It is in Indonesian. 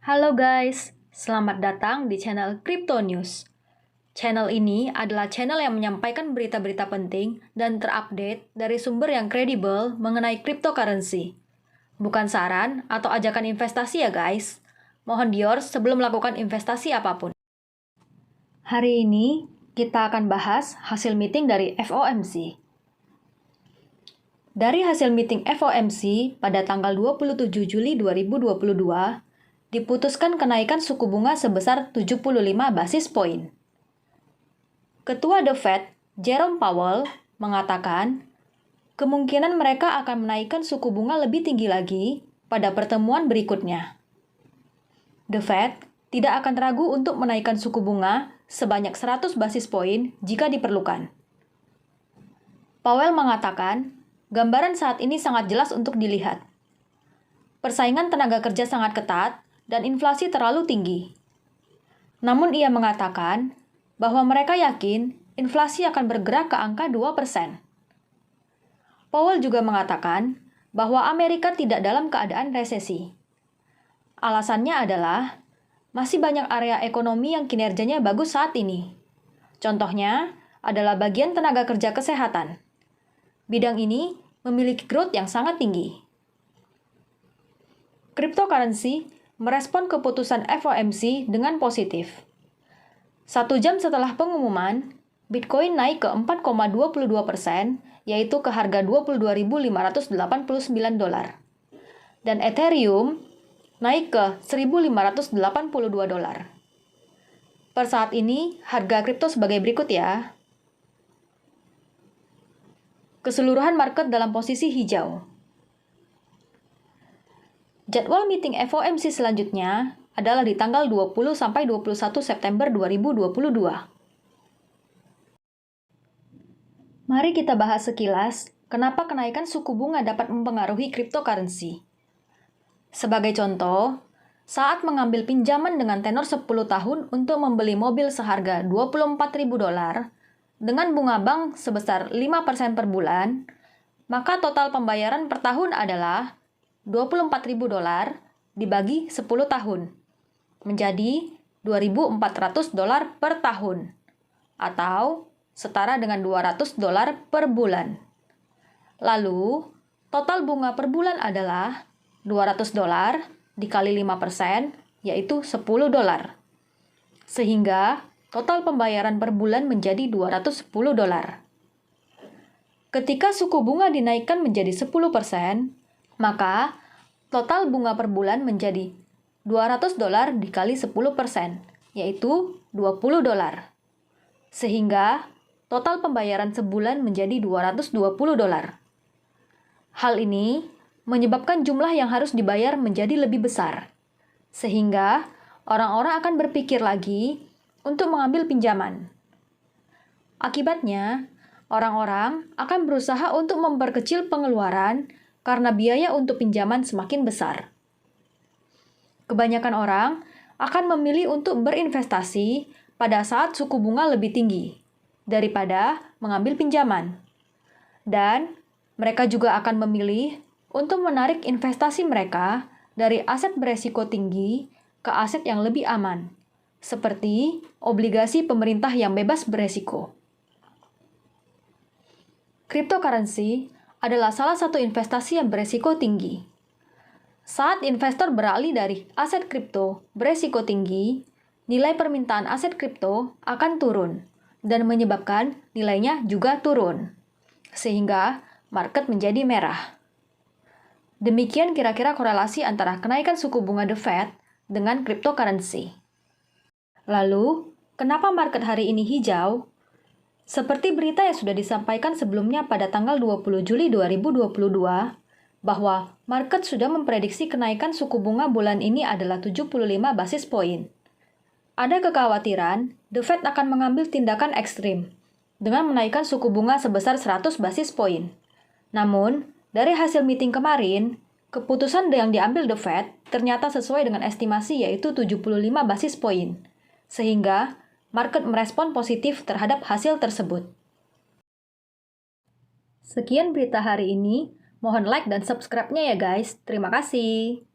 Halo guys, selamat datang di channel Crypto News. Channel ini adalah channel yang menyampaikan berita-berita penting dan terupdate dari sumber yang kredibel mengenai cryptocurrency. Bukan saran atau ajakan investasi ya guys. Mohon di-yours sebelum melakukan investasi apapun. Hari ini kita akan bahas hasil meeting dari FOMC. Dari hasil meeting FOMC pada tanggal 27 Juli 2022, diputuskan kenaikan suku bunga sebesar 75 basis poin. Ketua The Fed, Jerome Powell, mengatakan kemungkinan mereka akan menaikkan suku bunga lebih tinggi lagi pada pertemuan berikutnya. The Fed tidak akan ragu untuk menaikkan suku bunga sebanyak 100 basis poin jika diperlukan. Powell mengatakan, gambaran saat ini sangat jelas untuk dilihat. Persaingan tenaga kerja sangat ketat dan inflasi terlalu tinggi. Namun ia mengatakan bahwa mereka yakin inflasi akan bergerak ke angka 2%. Powell juga mengatakan bahwa Amerika tidak dalam keadaan resesi. Alasannya adalah masih banyak area ekonomi yang kinerjanya bagus saat ini. Contohnya adalah bagian tenaga kerja kesehatan. Bidang ini memiliki growth yang sangat tinggi. Cryptocurrency merespon keputusan FOMC dengan positif. 1 jam setelah pengumuman, Bitcoin naik ke 4,22%, yaitu ke harga $22.589. Dan Ethereum naik ke $1.582. Per saat ini, harga kripto sebagai berikut ya. Keseluruhan market dalam posisi hijau. Jadwal meeting FOMC selanjutnya adalah di tanggal 20-21 September 2022. Mari kita bahas sekilas kenapa kenaikan suku bunga dapat mempengaruhi cryptocurrency. Sebagai contoh, saat mengambil pinjaman dengan tenor 10 tahun untuk membeli mobil seharga $24.000 dengan bunga bank sebesar 5% per bulan, maka total pembayaran per tahun adalah $24.000 dibagi 10 tahun, menjadi $2.400 per tahun, atau setara dengan $200 per bulan. Lalu, total bunga per bulan adalah $200 dikali 5%, yaitu $10. Sehingga, total pembayaran per bulan menjadi $210. Ketika suku bunga dinaikkan menjadi 10%, maka total bunga per bulan menjadi $200 dikali 10%, yaitu $20. Sehingga total pembayaran sebulan menjadi $220. Hal ini menyebabkan jumlah yang harus dibayar menjadi lebih besar, sehingga orang-orang akan berpikir lagi untuk mengambil pinjaman. Akibatnya, orang-orang akan berusaha untuk memperkecil pengeluaran karena biaya untuk pinjaman semakin besar. Kebanyakan orang akan memilih untuk berinvestasi pada saat suku bunga lebih tinggi daripada mengambil pinjaman. Dan mereka juga akan memilih untuk menarik investasi mereka dari aset beresiko tinggi ke aset yang lebih aman, seperti obligasi pemerintah yang bebas beresiko. Cryptocurrency adalah salah satu investasi yang beresiko tinggi. Saat investor beralih dari aset kripto beresiko tinggi, nilai permintaan aset kripto akan turun dan menyebabkan nilainya juga turun, sehingga market menjadi merah. Demikian kira-kira korelasi antara kenaikan suku bunga The Fed dengan cryptocurrency. Lalu, kenapa market hari ini hijau? Seperti berita yang sudah disampaikan sebelumnya pada tanggal 20 Juli 2022, bahwa market sudah memprediksi kenaikan suku bunga bulan ini adalah 75 basis poin. Ada kekhawatiran The Fed akan mengambil tindakan ekstrim dengan menaikkan suku bunga sebesar 100 basis poin. Namun, dari hasil meeting kemarin, keputusan yang diambil The Fed ternyata sesuai dengan estimasi yaitu 75 basis poin, sehingga market merespon positif terhadap hasil tersebut. Sekian berita hari ini. Mohon like dan subscribe-nya ya guys. Terima kasih.